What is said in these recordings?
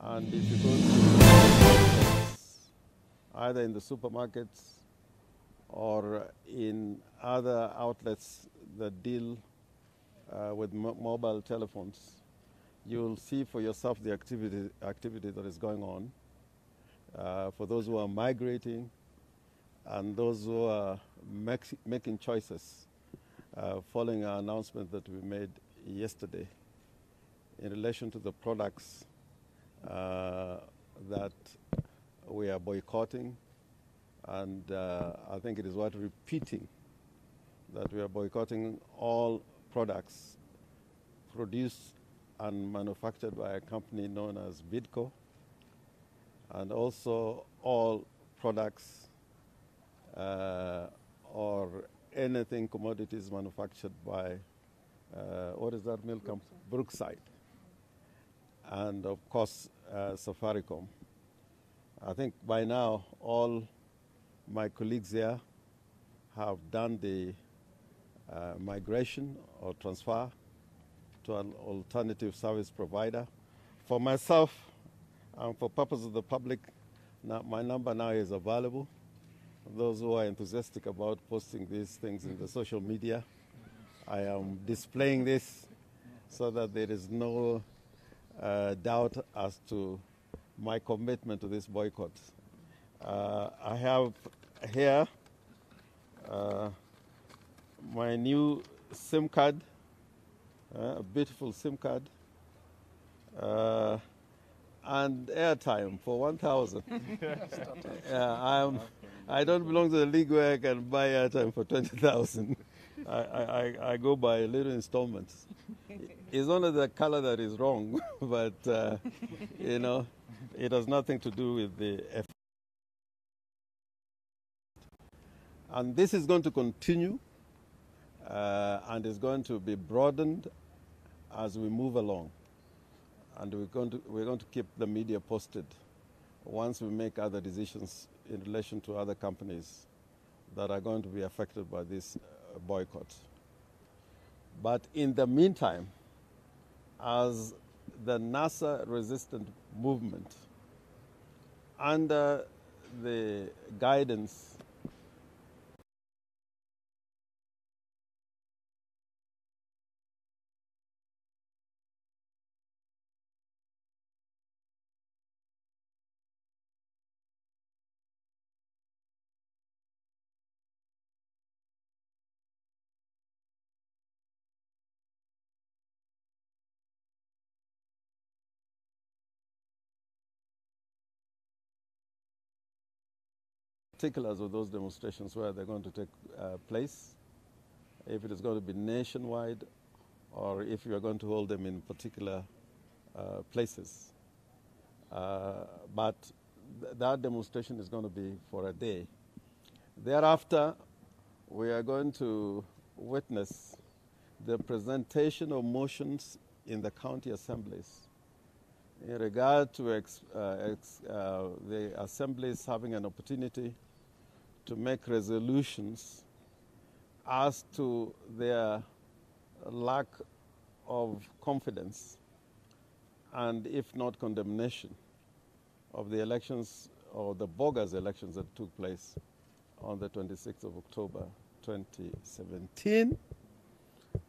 And if you go to either in the supermarkets or in other outlets that deal with mobile telephones, you'll see for yourself the activity that is going on for those who are migrating and those who are making choices following our announcement that we made yesterday in relation to the products that we are boycotting. And I think it is worth repeating that we are boycotting all products produced and manufactured by a company known as Bidco, and also all products or anything commodities manufactured by, what is that milk company? Brookside. And of course, Safaricom. I think by now all my colleagues here have done the migration or transfer to an alternative service provider. For myself and for purpose of the public, my number now is available. Those who are enthusiastic about posting these things in the social media, I am displaying this so that there is no doubt as to my commitment to this boycott. I have here my new SIM card, a beautiful SIM card, and airtime for 1,000. I don't belong to the league where I can buy airtime for 20,000. I go by little installments. It's only the color that is wrong, but you know, it has nothing to do with the effort. And this is going to continue, and is going to be broadened as we move along. And we're going to keep the media posted once we make other decisions in relation to other companies that are going to be affected by this boycott. But in the meantime, as the NASA resistant movement, under the guidance particulars of those demonstrations, where they're going to take place, if it is going to be nationwide, or if you are going to hold them in particular places. But that demonstration is going to be for a day. Thereafter, we are going to witness the presentation of motions in the county assemblies in regard to the assemblies having an opportunity to make resolutions as to their lack of confidence and, if not condemnation, of the elections or the bogus elections that took place on the 26th of October 2017,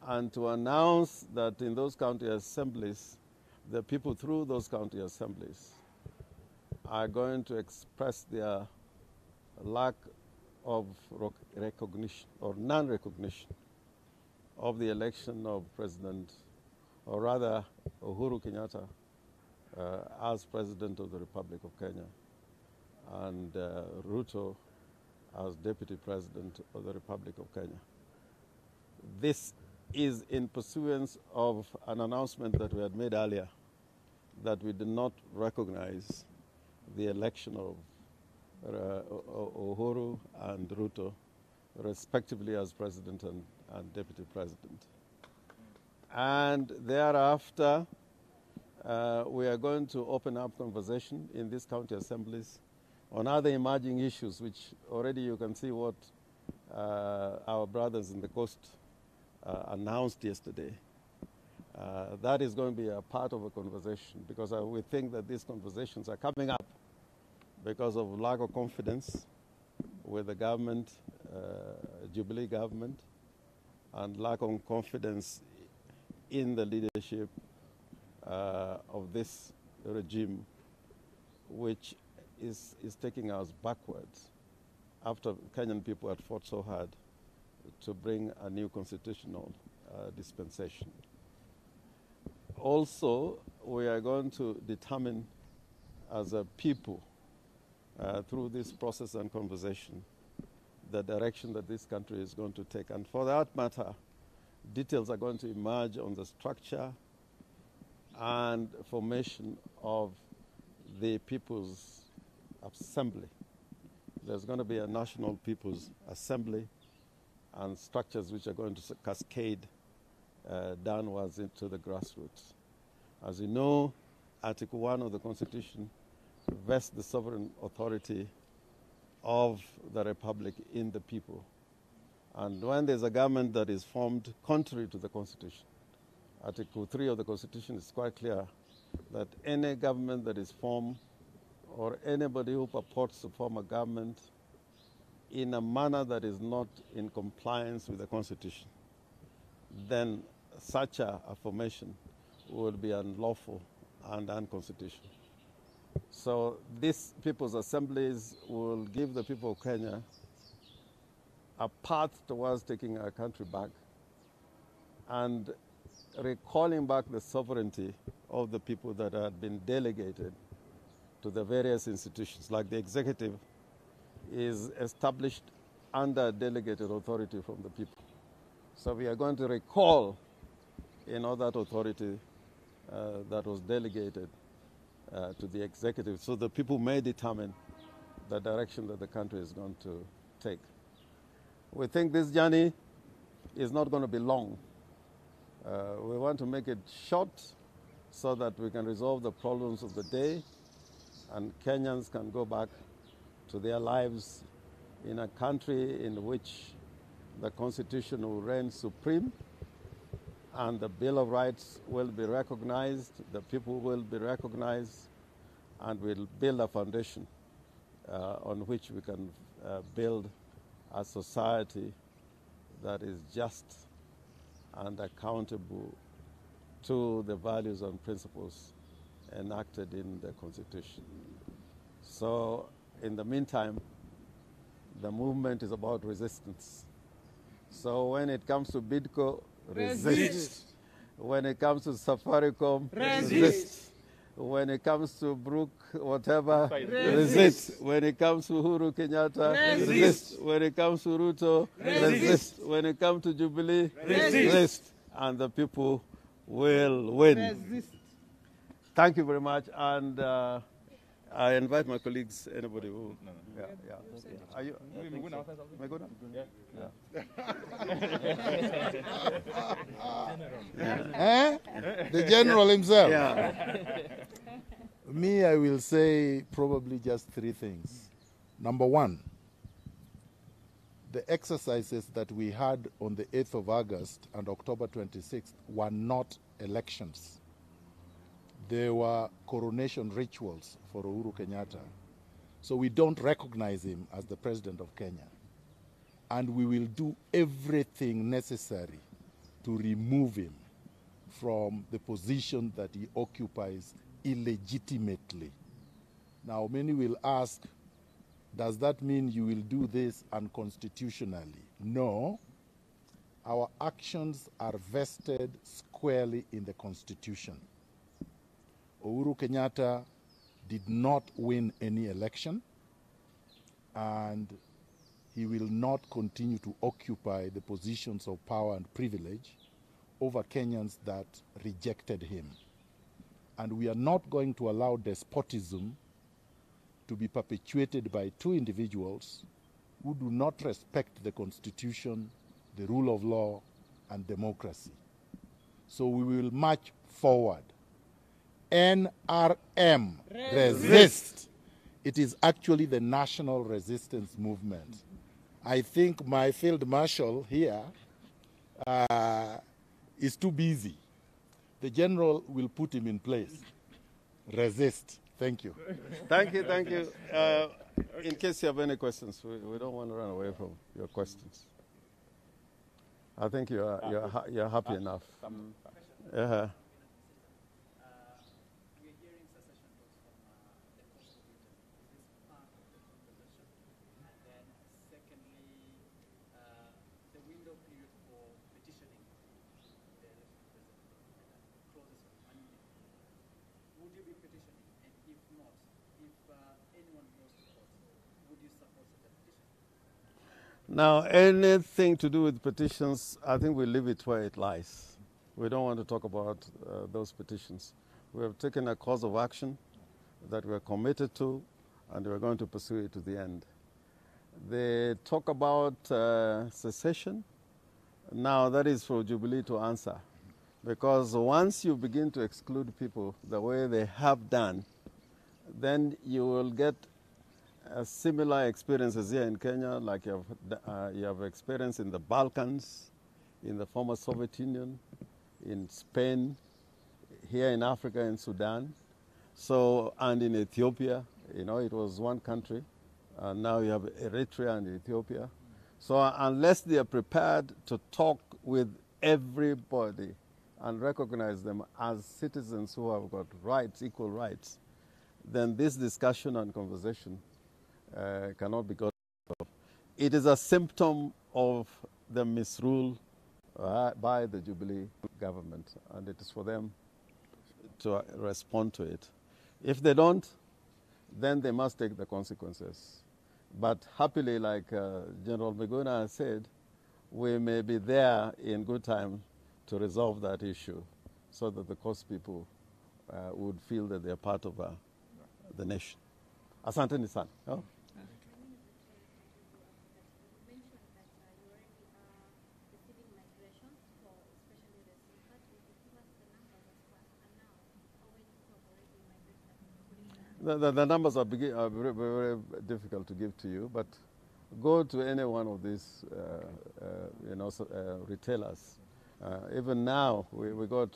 and to announce that in those county assemblies, the people through those county assemblies are going to express their lack of recognition or non-recognition of the election of President, or rather Uhuru Kenyatta, as President of the Republic of Kenya, and Ruto as Deputy President of the Republic of Kenya. This is in pursuance of an announcement that we had made earlier, that we did not recognize the election of Uhuru and Ruto, respectively, as President and Deputy President. And thereafter, we are going to open up conversation in these county assemblies on other emerging issues, which already you can see what our brothers in the coast announced yesterday. That is going to be a part of a conversation, because we think that these conversations are coming up because of lack of confidence with the government, Jubilee government, and lack of confidence in the leadership of this regime, which is taking us backwards after Kenyan people had fought so hard to bring a new constitutional dispensation. Also, we are going to determine as a people through this process and conversation the direction that this country is going to take. And for that matter, details are going to emerge on the structure and formation of the People's Assembly. There's going to be a National People's Assembly and structures which are going to cascade downwards into the grassroots. As you know, Article 1 of the Constitution vests the sovereign authority of the Republic in the people. And when there's a government that is formed contrary to the Constitution, Article 3 of the Constitution is quite clear that any government that is formed or anybody who purports to form a government in a manner that is not in compliance with the Constitution, then such a formation would be unlawful and unconstitutional. So these People's Assemblies will give the people of Kenya a path towards taking our country back and recalling back the sovereignty of the people that had been delegated to the various institutions. Like the executive is established under delegated authority from the people. So we are going to recall, that authority that was delegated to the executive, so the people may determine the direction that the country is going to take. We think this journey is not going to be long. We want to make it short so that we can resolve the problems of the day and Kenyans can go back to their lives in a country in which the Constitution will reign supreme and the Bill of Rights will be recognized, the people will be recognized, and we'll build a foundation on which we can build a society that is just and accountable to the values and principles enacted in the Constitution. So, in the meantime, the movement is about resistance. So when it comes to Bidco, resist. When it comes to Safaricom, resist. When it comes to Brook, whatever, resist. When it comes to Uhuru Kenyatta, resist. When it comes to Ruto, resist. When it comes to Jubilee, resist. And the people will win. Resist. Thank you very much. And I invite my colleagues, anybody who... No. Yeah. Are you... May I go now? Yeah. The general himself. Yeah. Me, I will say probably just three things. Number one, the exercises that we had on the 8th of August and October 26th were not elections. They were coronation rituals for Uhuru Kenyatta. So we don't recognize him as the president of Kenya. And we will do everything necessary to remove him from the position that he occupies illegitimately. Now, many will ask, does that mean you will do this unconstitutionally? No. Our actions are vested squarely in the Constitution. Uhuru Kenyatta did not win any election, and he will not continue to occupy the positions of power and privilege over Kenyans that rejected him. And we are not going to allow despotism to be perpetuated by two individuals who do not respect the Constitution, the rule of law, and democracy. So we will march forward. NRM, resist. It is actually the national resistance movement. I think my field marshal here is too busy The general will put him in place. Resist. Thank you. Thank you, thank you. In case you have any questions, we don't want to run away from your questions. I think you're happy enough. Uh-huh. Now, anything to do with petitions, I think we leave it where it lies. We don't want to talk about those petitions. We have taken a course of action that we're committed to, and we're going to pursue it to the end. They talk about secession. Now, that is for Jubilee to answer. Because once you begin to exclude people the way they have done, then you will get similar experiences here in Kenya, like you have experienced in the Balkans, in the former Soviet Union, in Spain, here in Africa, in Sudan, and in Ethiopia. You know, it was one country, and now you have Eritrea and Ethiopia. So unless they are prepared to talk with everybody and recognize them as citizens who have got rights, equal rights, then this discussion and conversation cannot be got off. It is a symptom of the misrule by the Jubilee government, and it is for them to respond to it. If they don't, then they must take the consequences. But happily, like General Miguna said, we may be there in good time to resolve that issue so that the coast people would feel that they're part of the nation. Asante ni sana. Oh? The numbers are very, very difficult to give to you, but go to any one of these retailers. Even now, we got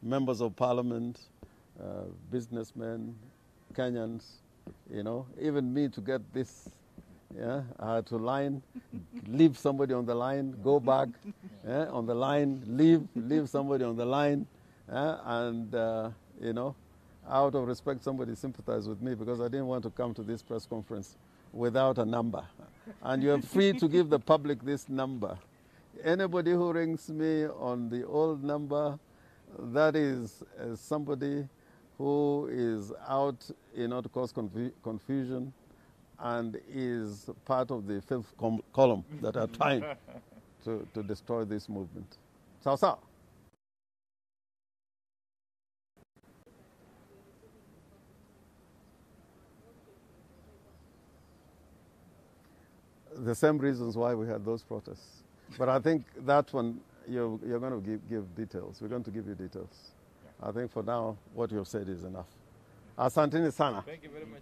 members of parliament, businessmen, Kenyans, you know, even me to get this, I had to leave somebody on the line, go back on the line, leave somebody on the line, out of respect, somebody sympathized with me because I didn't want to come to this press conference without a number. And you're free to give the public this number. Anybody who rings me on the old number, that is somebody who is out, to cause confusion and is part of the fifth column that are trying to destroy this movement. Sawa. The same reasons why we had those protests. But I think that one, you're going to give details. We're going to give you details. I think for now, what you've said is enough. Asanteni sana. Thank you very much.